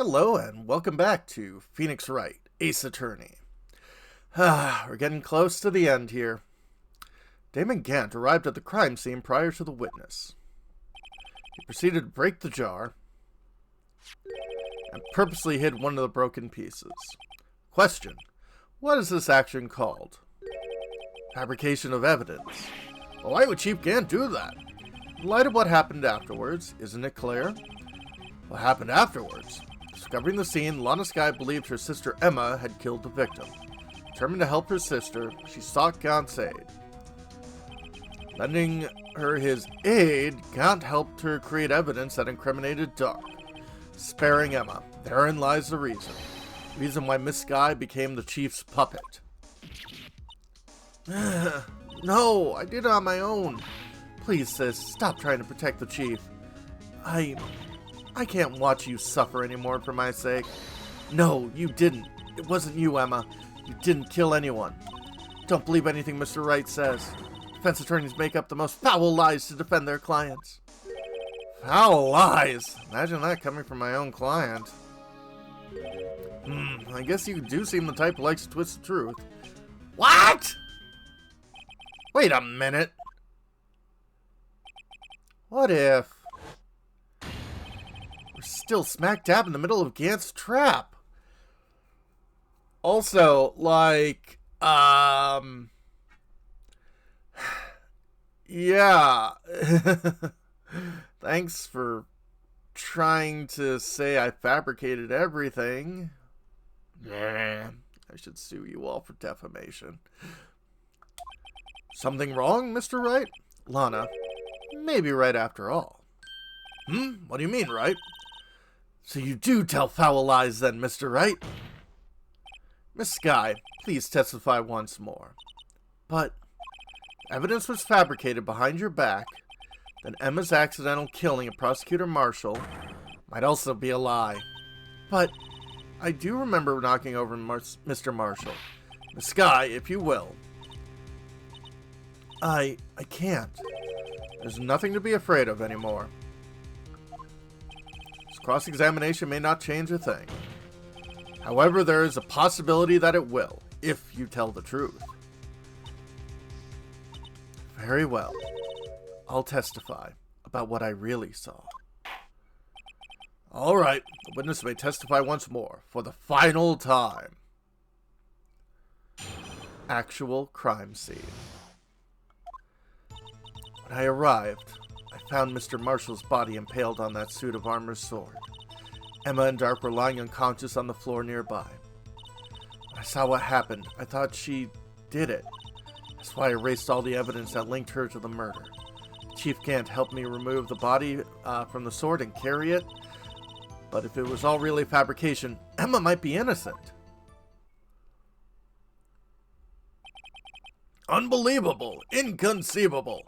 Hello and welcome back to Phoenix Wright, Ace Attorney. We're getting close to the end here. Damon Gant arrived at the crime scene prior to the witness. He proceeded to break the jar and purposely hid one of the broken pieces. Question: what is this action called? Fabrication of evidence. But why would Chief Gant do that? In light of what happened afterwards, isn't it clear? What happened afterwards? Discovering the scene, Lana Skye believed her sister Emma had killed the victim. Determined to help her sister, she sought Gant's aid. Lending her his aid, Gant helped her create evidence that incriminated Dark. Sparing Emma. Therein lies the reason. The reason why Miss Skye became the Chief's puppet. No, I did it on my own. Please, sis, stop trying to protect the Chief. I can't watch you suffer anymore for my sake. No, you didn't. It wasn't you, Emma. You didn't kill anyone. Don't believe anything Mr. Wright says. Defense attorneys make up the most foul lies to defend their clients. Foul lies? Imagine that coming from my own client. I guess you do seem the type who likes to twist the truth. What? Wait a minute. What if we're still smack dab in the middle of Gant's trap? Also, like, yeah. Thanks for trying to say I fabricated everything. I should sue you all for defamation. Something wrong, Mr. Wright? Lana, maybe right after all. What do you mean, Wright? So you do tell foul lies then, Mr. Wright? Miss Skye, please testify once more. But evidence was fabricated behind your back. Then Emma's accidental killing of Prosecutor Marshall might also be a lie. But I do remember knocking over Mr. Marshall. Miss Skye, if you will. I can't. There's nothing to be afraid of anymore. This cross-examination may not change a thing. However, there is a possibility that it will, if you tell the truth. Very well. I'll testify about what I really saw. All right, the witness may testify once more, for the final time. Actual crime scene. When I arrived, I found Mr. Marshall's body impaled on that suit of armor sword. Emma and Dark were lying unconscious on the floor nearby. When I saw what happened, I thought she did it. That's why I erased all the evidence that linked her to the murder. Chief Gant helped me remove the body from the sword and carry it. But if it was all really fabrication, Emma might be innocent. Unbelievable! Inconceivable!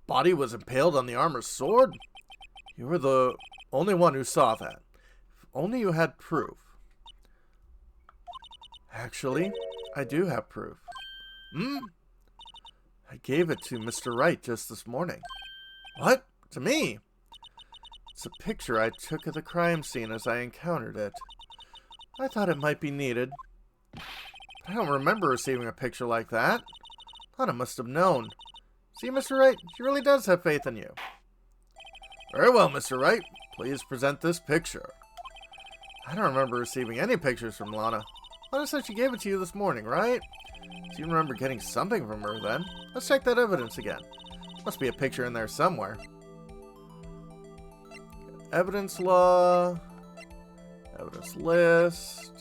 Body was impaled on the armor sword? You were the only one who saw that. If only you had proof. Actually, I do have proof. I gave it to Mr. Wright just this morning. What? To me? It's a picture I took of the crime scene as I encountered it. I thought it might be needed. But I don't remember receiving a picture like that. Lana must have known. See, Mr. Wright, she really does have faith in you. Very well, Mr. Wright. Please present this picture. I don't remember receiving any pictures from Lana. Lana said she gave it to you this morning, right? So you remember getting something from her then. Let's check that evidence again. Must be a picture in there somewhere. Evidence law. Evidence list.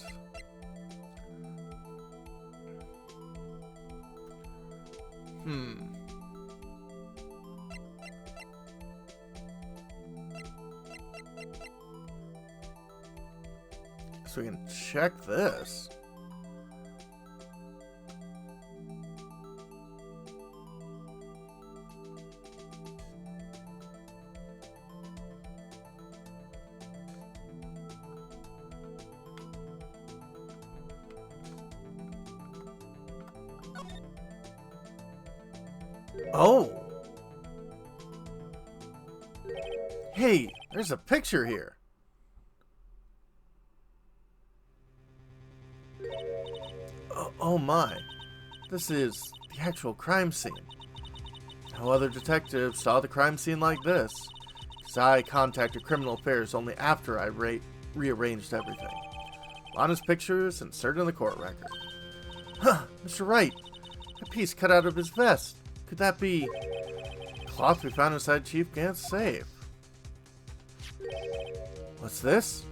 So we can check this. Oh! Hey, there's a picture here. Oh my. This is the actual crime scene. No other detective saw the crime scene like this, because I contacted Criminal Affairs only after I rearranged everything. Lana's picture is inserted in the court record. Huh, Mr. Wright, a piece cut out of his vest. Could that be cloth we found inside Chief Gnat's safe? What's this?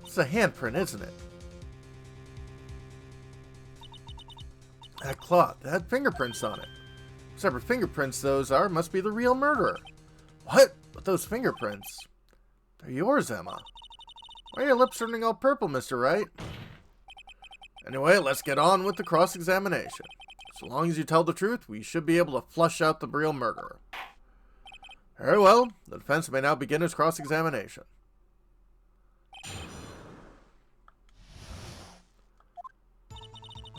It's a handprint, isn't it? That cloth, it had fingerprints on it. Whatever fingerprints those are must be the real murderer. What? But those fingerprints? They're yours, Emma. Why are your lips turning all purple, Mr. Wright? Anyway, let's get on with the cross-examination. So long as you tell the truth, we should be able to flush out the real murderer. Very well. The defense may now begin its cross-examination.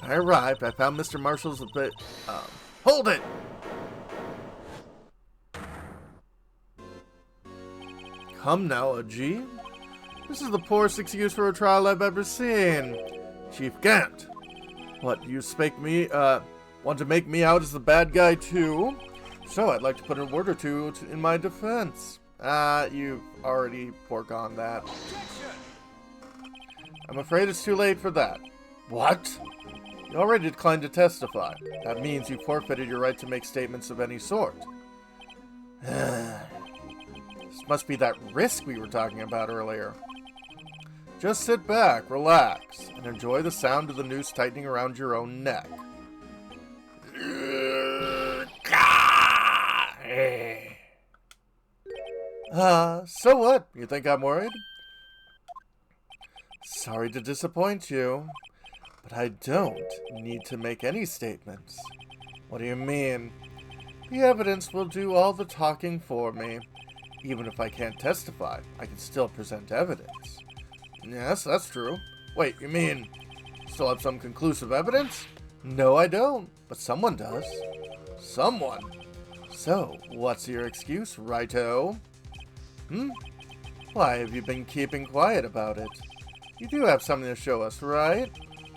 When I arrived, I found Mr. Marshall's a bit... Hold it! Come now, a G. This is the poorest excuse for a trial I've ever seen. Chief Gnat. What, you want to make me out as the bad guy too? So I'd like to put a word or two in my defense. You've already foregone that. I'm afraid it's too late for that. What? You already declined to testify. That means you forfeited your right to make statements of any sort. This must be that risk we were talking about earlier. Just sit back, relax, and enjoy the sound of the noose tightening around your own neck. So what? You think I'm worried? Sorry to disappoint you, but I don't need to make any statements. What do you mean? The evidence will do all the talking for me. Even if I can't testify, I can still present evidence. Yes, that's true. Wait, you mean still have some conclusive evidence? No, I don't, but someone does. Someone? So, what's your excuse, righto? Why have you been keeping quiet about it? You do have something to show us, right?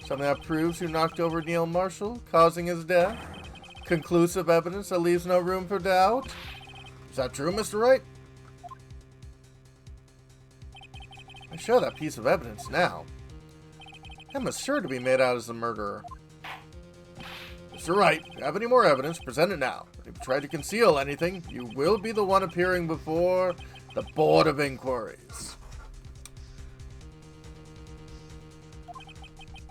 Something that proves you knocked over Neil Marshall, causing his death? Conclusive evidence that leaves no room for doubt? Is that true, Mr. Wright? I show that piece of evidence now. Emma's sure to be made out as the murderer. Mr. Wright, if you have any more evidence, present it now. If you try to conceal anything, you will be the one appearing before the Board of Inquiries.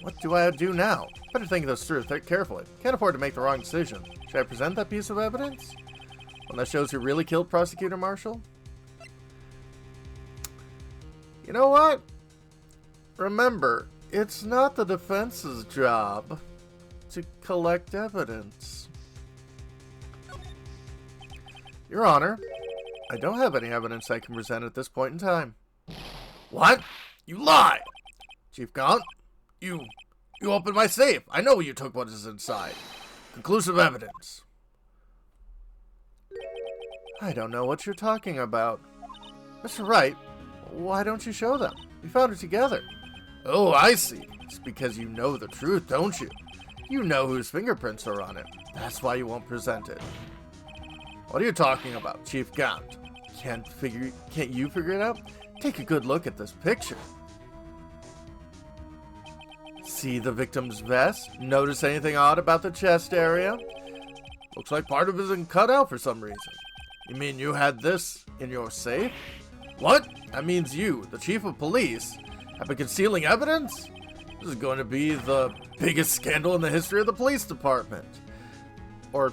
What do I do now? Better think this through carefully. Can't afford to make the wrong decision. Should I present that piece of evidence? One that shows who really killed Prosecutor Marshall? You know what? Remember, it's not the defense's job to collect evidence. Your Honor, I don't have any evidence I can present at this point in time. What? You lie! Chief Gaunt, you opened my safe. I know you took what is inside. Conclusive evidence. I don't know what you're talking about. Mr. Wright, why don't you show them? We found it together. Oh, I see. It's because you know the truth, don't you? You know whose fingerprints are on it. That's why you won't present it. What are you talking about, Chief Gaunt? Can't you figure it out? Take a good look at this picture. See the victim's vest? Notice anything odd about the chest area? Looks like part of it isn't cut out for some reason. You mean you had this in your safe? What? That means you, the chief of police, have been concealing evidence? This is going to be the biggest scandal in the history of the police department. Or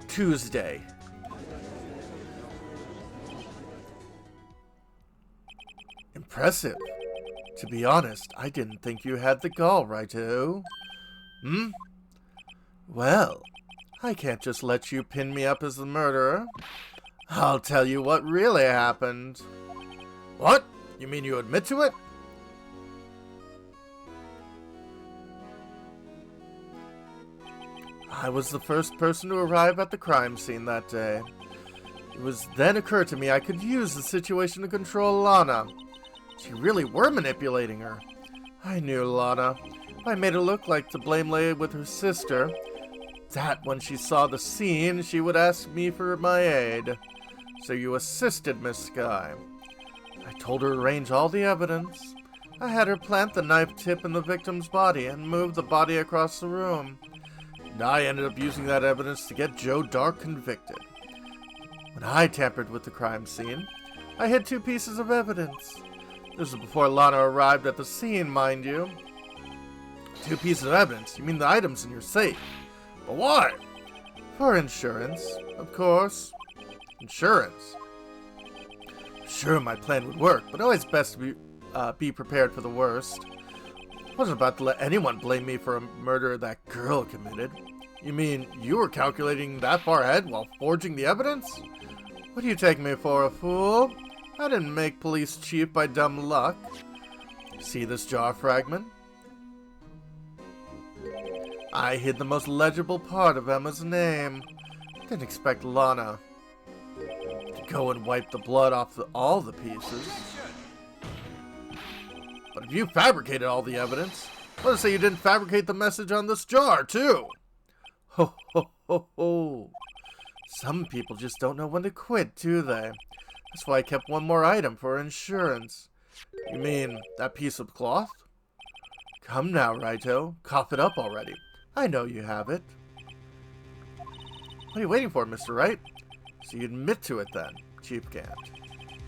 Tuesday. Impressive. To be honest, I didn't think you had the gall, righto? Well, I can't just let you pin me up as the murderer. I'll tell you what really happened. What? You mean you admit to it? I was the first person to arrive at the crime scene that day. It was then occurred to me I could use the situation to control Lana. You really were manipulating her. I knew Lana. I made it look like to blame lay with her sister. That when she saw the scene, she would ask me for my aid. So you assisted Miss Sky. I told her to arrange all the evidence. I had her plant the knife tip in the victim's body and move the body across the room. And I ended up using that evidence to get Joe Dark convicted. When I tampered with the crime scene, I hid 2 pieces of evidence. This was before Lana arrived at the scene, mind you. 2 pieces of evidence? You mean the items in your safe? But why? For insurance, of course. Insurance? Sure, my plan would work, but always best to be prepared for the worst. I wasn't about to let anyone blame me for a murder that girl committed. You mean you were calculating that far ahead while forging the evidence? What do you take me for, a fool? I didn't make police chief by dumb luck. See this jar fragment? I hid the most legible part of Emma's name. Didn't expect Lana to go and wipe the blood off all the pieces. But if you fabricated all the evidence, let us say you didn't fabricate the message on this jar, too. Ho, ho, ho, ho. Some people just don't know when to quit, do they? That's why I kept one more item for insurance. You mean that piece of cloth? Come now, Righto. Cough it up already. I know you have it. What are you waiting for, Mr. Wright? So you admit to it then, Chief Gnat.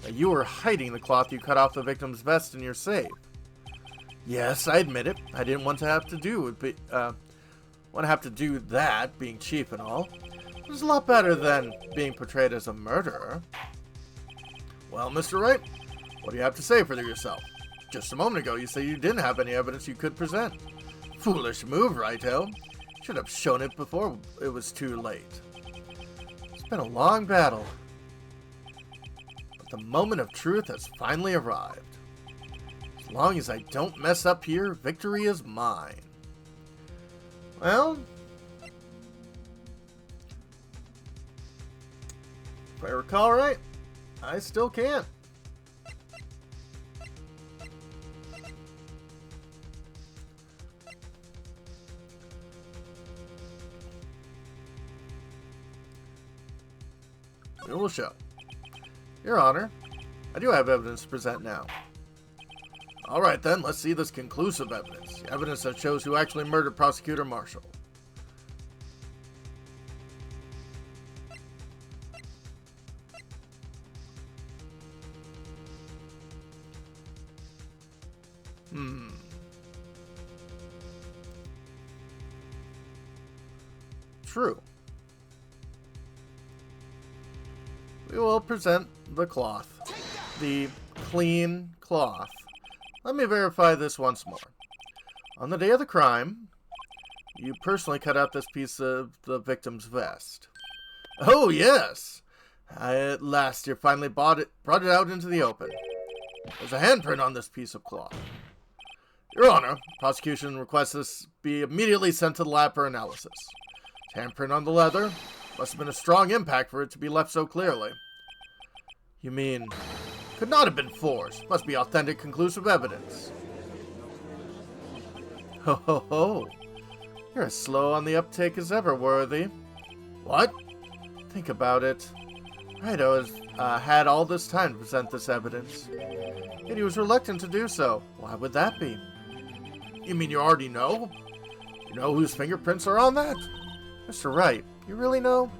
That you were hiding the cloth you cut off the victim's vest in your safe. Yes, I admit it. I didn't want to have to do that, being chief and all. It was a lot better than being portrayed as a murderer. Well, Mr. Wright, what do you have to say for yourself? Just a moment ago, you said you didn't have any evidence you could present. Foolish move, Righto. Should have shown it before it was too late. It's been a long battle, but the moment of truth has finally arrived. As long as I don't mess up here, victory is mine. Well, if I recall right, I still can't. We will show. Your Honor, I do have evidence to present now. Alright then, let's see this conclusive evidence. Evidence that shows who actually murdered Prosecutor Marshall. True. We will present the cloth. The clean cloth. Let me verify this once more. On the day of the crime, you personally cut out this piece of the victim's vest. Oh, yes! At last, you finally brought it out into the open. There's a handprint on this piece of cloth. Your Honor, prosecution requests this be immediately sent to the lab for analysis. Handprint on the leather. Must have been a strong impact for it to be left so clearly. You mean, could not have been forged. Must be authentic, conclusive evidence. Ho ho ho. You're as slow on the uptake as ever, Worthy. What? Think about it. Righto has had all this time to present this evidence. Yet he was reluctant to do so. Why would that be? You mean you already know? You know whose fingerprints are on that? Mr. Wright, you really know?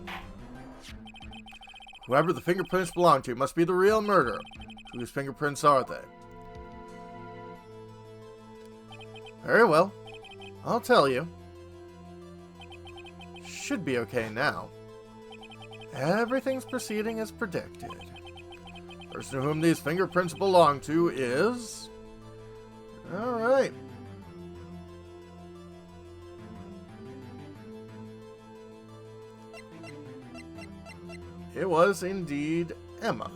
Whoever the fingerprints belong to must be the real murderer. Whose fingerprints are they? Very well. I'll tell you. Should be okay now. Everything's proceeding as predicted. The person whom these fingerprints belong to is... Alright. It was indeed Emma.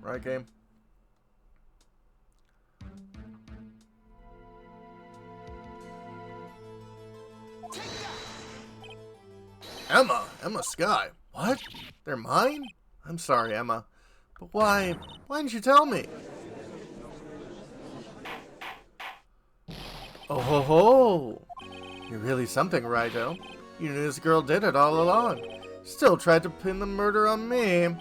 Right, game? Emma? Emma Sky? What? They're mine? I'm sorry, Emma. But why didn't you tell me? Oh ho ho! You're really something, Righto. You knew this girl did it all along. Still tried to pin the murder on me.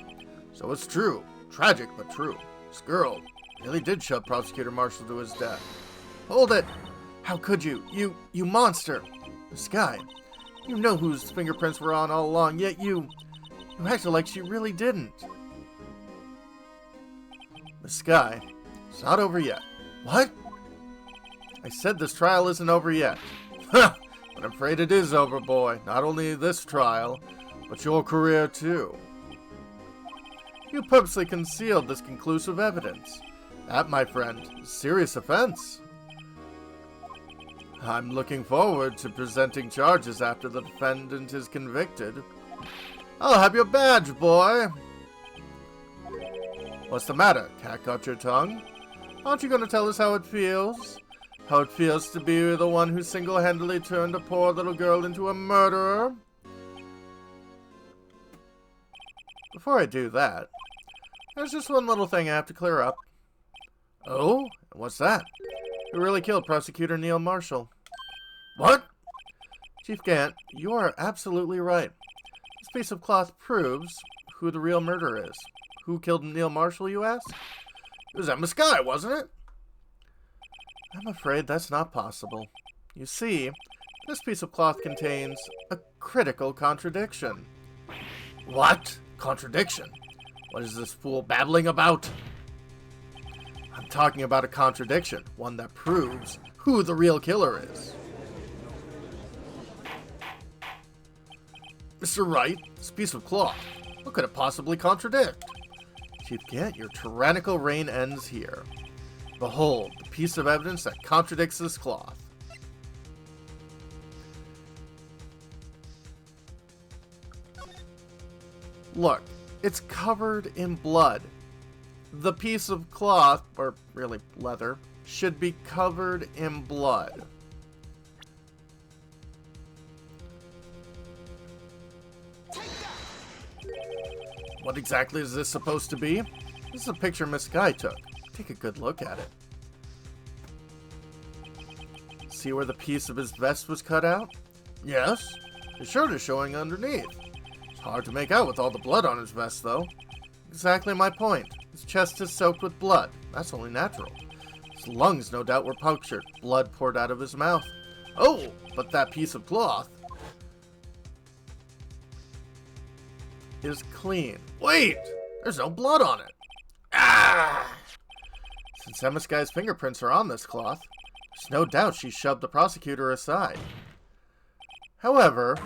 So it's true. Tragic, but true. This girl really did shove Prosecutor Marshall to his death. Hold it! How could you? You monster! This guy. You know whose fingerprints were on all along, yet you acted like she really didn't. Miss Sky, it's not over yet. What? I said this trial isn't over yet. But I'm afraid it is over, boy. Not only this trial, but your career too. You purposely concealed this conclusive evidence. That, my friend, is a serious offense. I'm looking forward to presenting charges after the defendant is convicted. I'll have your badge, boy. What's the matter? Cat got your tongue? Aren't you going to tell us how it feels? How it feels to be the one who single-handedly turned a poor little girl into a murderer? Before I do that, there's just one little thing I have to clear up. Oh? What's that? Who really killed Prosecutor Neil Marshall? What? Chief Gant, you are absolutely right. This piece of cloth proves who the real murderer is. Who killed Neil Marshall, you ask? It was Emma Sky, wasn't it? I'm afraid that's not possible. You see, this piece of cloth contains a critical contradiction. What? Contradiction? What is this fool babbling about? I'm talking about a contradiction, one that proves who the real killer is. Mr. Wright, this piece of cloth, what could it possibly contradict? Chief Gant, your tyrannical reign ends here. Behold, the piece of evidence that contradicts this cloth. Look, it's covered in blood. The piece of cloth, or really leather, should be covered in blood. What exactly is this supposed to be? This is a picture Miss Sky took. Take a good look at it. See where the piece of his vest was cut out? Yes. His shirt is showing underneath. It's hard to make out with all the blood on his vest, though. Exactly my point. His chest is soaked with blood. That's only natural. His lungs, no doubt, were punctured. Blood poured out of his mouth. Oh, but that piece of cloth is clean. Wait! There's no blood on it. Ah! Since Emma Sky's fingerprints are on this cloth, there's no doubt she shoved the prosecutor aside. However,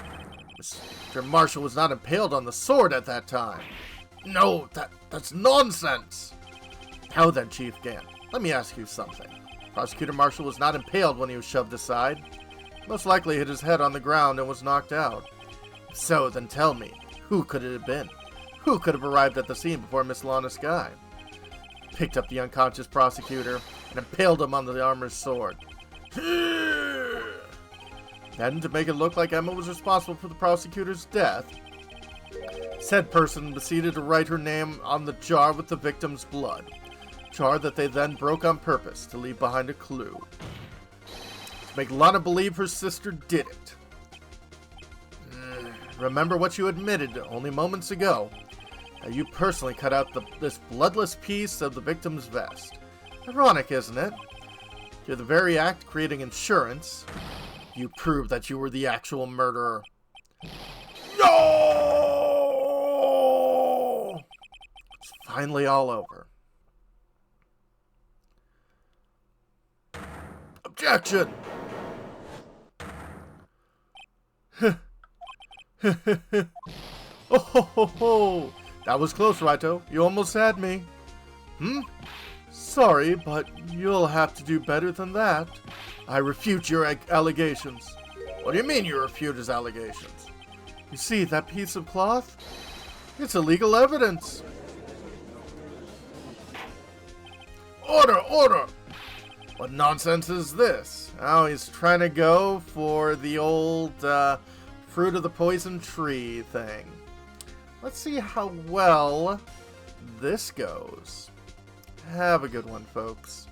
Mr. Marshall was not impaled on the sword at that time. No, that's nonsense! Now then, Chief Gant, let me ask you something. Prosecutor Marshall was not impaled when he was shoved aside. Most likely hit his head on the ground and was knocked out. So, then tell me, who could it have been? Who could have arrived at the scene before Miss Lana Sky? Picked up the unconscious prosecutor and impaled him on the armor's sword. Then, to make it look like Emma was responsible for the prosecutor's death, said person proceeded to write her name on the jar with the victim's blood. Jar that they then broke on purpose to leave behind a clue. To make Lana believe her sister did it. Remember what you admitted only moments ago. That you personally cut out this bloodless piece of the victim's vest. Ironic, isn't it? Through the very act creating insurance, you proved that you were the actual murderer. No! It's finally all over. Objection! Oh ho ho ho! That was close, Righto. You almost had me. Sorry, but you'll have to do better than that. I refute your allegations. What do you mean you refute his allegations? You see, that piece of cloth? It's illegal evidence. Order! Order! What nonsense is this? Oh, he's trying to go for the old fruit of the poison tree thing. Let's see how well this goes. Have a good one, folks.